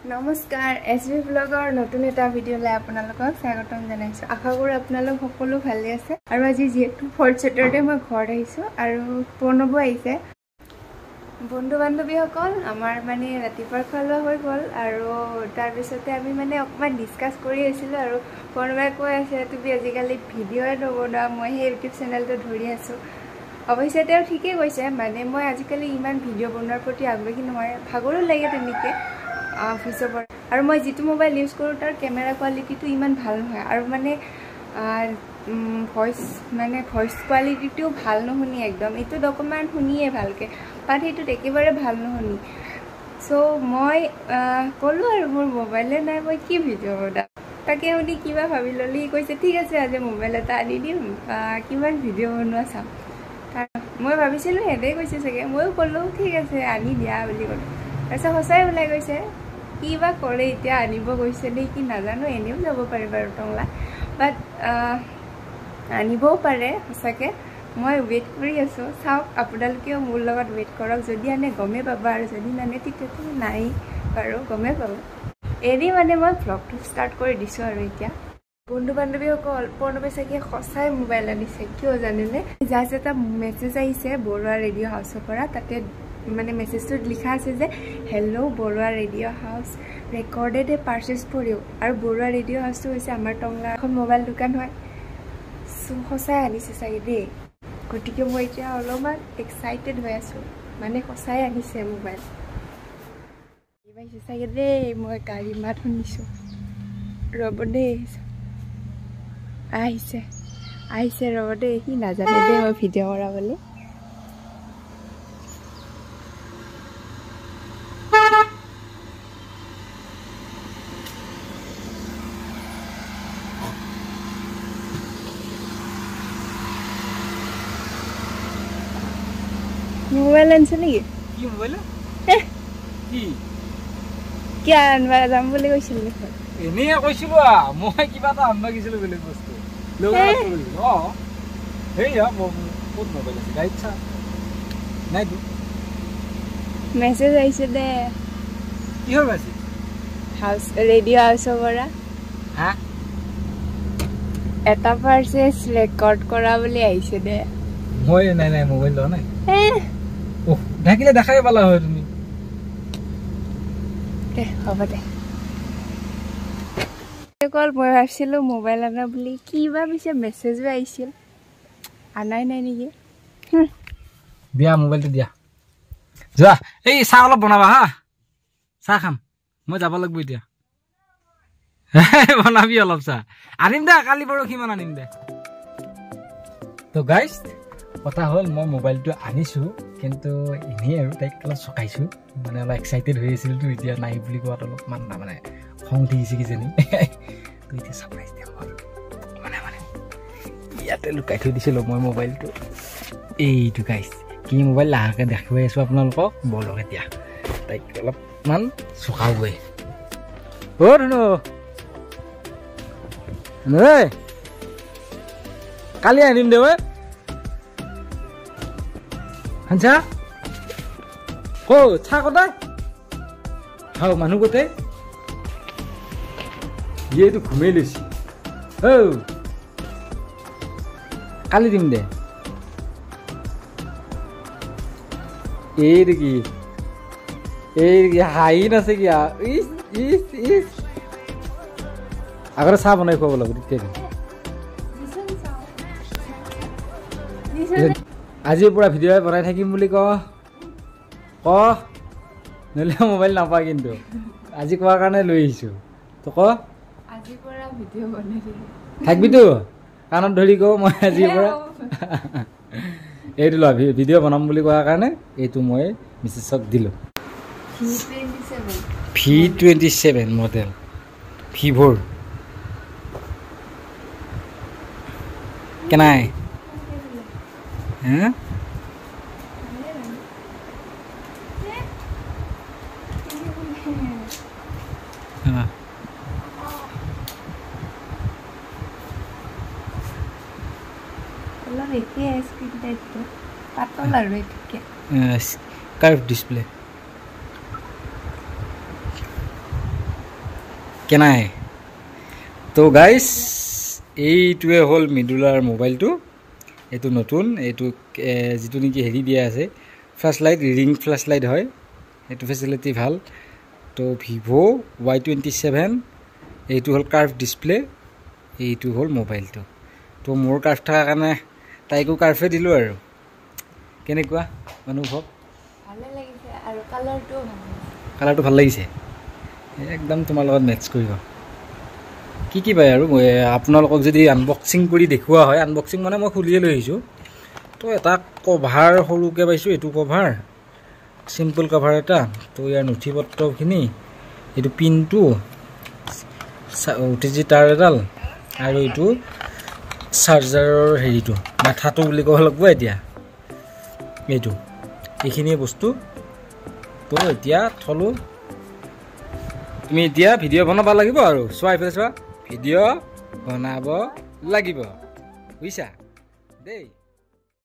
নমস্কাৰ এসবি ব্লগৰ নতুন এটা ভিডিঅ'লৈ আপোনালোকক স্বাগতম জনাইছো। আশা কৰো আপোনালোক সকলো ভালে আছে আৰু আজি যেহেতু 4th Saturday মই ঘৰত আহিছো আৰু প্ৰণৱ আহিছে। বন্ধু বান্ধৱীসকল আমাৰ মানে ৰাতিপুৱাৰ খোৱা হৈ গ'ল আৰু তাৰ পিছতে আমি মানে অকমান ডিসকাস কৰি আছিলো আৰু প্ৰণৱে কৈ আছে তুমি আজিকালি ভিডিঅ'ই নবনোৱা, মই সেই ইউটিউব চেনেলটো ধৰি আছো। অৱশ্যে তেওঁ ঠিকই কৈছে, মানে মই আজিকালি ইমান ভিডিঅ' বনোৱাৰ প্ৰতি আগ্ৰহী নহয়, ভাগৰো লাগে তেনেকৈ অফিসৰ পৰা। আৰু মই যেটো মোবাইল ইউজ কৰো তাৰ ক্যামেৰা কোৱালিটিটো ইমান ভাল নহয় আৰু মানে ভয়েস কোৱালিটিটো ভাল নহনি একদম। এটো ডকুমেন্ট শুনিয়ে ভালকে বাট হেতুত একেবাৰে ভাল নহনি। সো মই কলো আৰু মোৰ মোবাইলে নাই, মই কি ভিডিঅ' বনাম। তাকে উনি কিবা ভাবি ললি, কৈছে ঠিক আছে আজি মোবাইল এটা আনি দিম, কিমান ভিডিঅ' বনোৱা চাম। মই ভাবিছিলো হেডে কৈছে চাগে, ময়ো কলো ঠিক আছে আনি দিয়া বুলি কলো। তাৰপিছত সঁচাই ওলাই গৈছে। কিবা কৰে এতিয়া, আনিব গৈছে নে কি নাজানো, এনেও যাব পাৰে বাৰু টংলা, বাট আনিবও পাৰে সঁচাকে। মই ৱেইট কৰি আছো, চাওক আপোনালোকেও মোৰ লগত ৱেইট কৰক। যদি আনে গমে পাবা আৰু যদি নানে তেতিয়াতো নাই বাৰু, গমে পাব। এৰি মানে মই ভ্লগটো ষ্টাৰ্ট কৰি দিছো আৰু এতিয়া। বন্ধু বান্ধৱীসকল, প্ৰণৱে চাগে সঁচাই মোবাইল আনিছে, কিয় জানেনে? জাষ্ট এটা মেছেজ আহিছে বৰুৱা ৰেডিঅ' হাউচৰ পৰা। তাতে মানে মেছেজটোত লিখা আছে যে hello' Barua radio' house, recorded a purchase for you. আৰু বৰুৱা ৰেডিঅ' হাউচটো হৈছে আমাৰ টংলা এখন মোবাইল দোকান হয়। সঁচাই আনিছে চাগে দেই, গতিকে মই এতিয়া অলপমান এক্সাইটেড হৈ আছো, মানে সঁচাই আনিছে মোবাইল। পাইছে চাগে দেই, মই গাড়ী মাত শুনিছো। ৰ'ব দেই, আহিছে আহিছে, ৰ'ব দেই। সি নাজানে দেই মই ভিডিঅ' কৰা বুলি। মোবাইল আনছে নেকি? কি মোবাইল? কি আনবা যাম বুলি কৈছিল দেখোন। এনেই কৈছিলো, মই কিবা এটা আনবা গৈছিলো বেলেগ বস্তু। ক'ত মোবাইল আছে গাড়ীত চা নাইতো। মেছেজ আহিছে দে। কিহৰ মেছেজ? হাউচ ৰেডিঅ' হাউচৰ পৰা। হা? এটা পাৰ্চেছ ৰেকৰ্ড কৰা বুলি আহিছে দে। মই নাই মোবাইল লোৱা নাই। ঢাকিলে দেখাই পালা হয় তুমি। হ'ব দে। অকল মই ভাবিছিলো মোবাইল আনা বুলি, কিবা পিছে মেছেজো আহিছিল। আনাই নাই নেকি? দিয়া মোবাইলটো দিয়া, যোৱা। এই চাহ অলপ বনাবা হা, চাহ খাম, মই যাব লাগিব এতিয়া। বনাবি অলপ চাহ, আনিম দে কালি পৰহি মান আনিম দে। তো গাইজ কথা হ'ল, মই মোবাইলটো আনিছোঁ, কিন্তু এনেই আৰু তাইক অলপ চকাইছোঁ, মানে অলপ এক্সাইটেড হৈ আছিলতো। এতিয়া নাই বুলি কোৱাত অলপমান মানে খং উঠিছে কিজানি। তো এতিয়া ছাৰপ্ৰাইজ দিম আৰু মানে ইয়াতে লুকাই থৈ দিছিলোঁ মই মোবাইলটো। এইটো গাইজ কি মোবাইল লাহেকৈ দেখুৱাই আছোঁ আপোনালোকক, বলক এতিয়া তাইক অলপমান চকাওগৈ। ধুনু কালি আনিম দে ঐ। আচ্ছা চা কটাই খাও মানুহ গোটেই এইটো ঘুমাই লৈছে। কালি দিম দে। এইটো কি হাঁহি নাছে কি? আগতে চাহ বনাই খুৱাব লাগিব তেতিয়া। আজিৰ পৰা ভিডিঅ' বনাই থাকিম বুলি ক নহ'লে মোবাইল নাপা। কিন্তু আজি কোৱাৰ কাৰণে লৈ আহিছোঁ, তো ক আজিৰ পৰা ভিডিঅ' বনাই থাকিবিতো কাণত ধৰি ক। মই আজিৰ পৰা এইটো লোৱা, ভিডিঅ' বনাম বুলি কোৱাৰ কাৰণে এইটো মই মিছেছক দিলোঁ। V27 model, ভিভ'ৰ। কেনাই হা? অলপ একে স্ক্ৰীন টাইপটো পাতল আৰু এটুকে কাৰ্ভ ডিছপ্লে। কেনাই তো গাইজ এইটোৱে হ'ল মিডুলাৰ মোবাইলটো এইটো নতুন এইটো যিটো নেকি হেৰি দিয়া আছে flash light ring flash light হয় এইটো ফেচিলিটি ভাল তো ভিভ' Y27 এইটো হ'ল কাৰ্ভ ডিছপ্লে এইটো হ'ল মোবাইলটো তো মোৰ কাৰ্ভ থকাৰ কাৰণে তাইকো কাৰ্ভে দিলোঁ আৰু কেনেকুৱা অনুভৱ ভালে লাগিছে আৰু কালাৰটোও ভাল কালাৰটো ভাল লাগিছে একদম তোমাৰ লগত মেটচ কৰিব কি পায় আৰু আপোনালোকক যদি আনবক্সিং কৰি দেখুওৱা হয় আনবক্সিং মানে মই খুলিয়ে লৈ আহিছোঁ তো এটা কভাৰ সৰুকৈ পাইছোঁ এইটো কভাৰ চিম্পল কভাৰ এটা তো ইয়াৰ নথি পত্ৰখিনি এইটো পিনটো OTG তাৰ এডাল আৰু এইটো চাৰ্জাৰৰ হেৰিটো মাথাটো বুলি ক'ব লাগিব এতিয়া এইটো এইখিনিয়ে বস্তু তো এতিয়া থলোঁ তুমি এতিয়া ভিডিঅ' বনাব লাগিব আৰু চোৱা এইফালে চোৱা ভিডিঅ' বনাব লাগিব বুজিছা দেই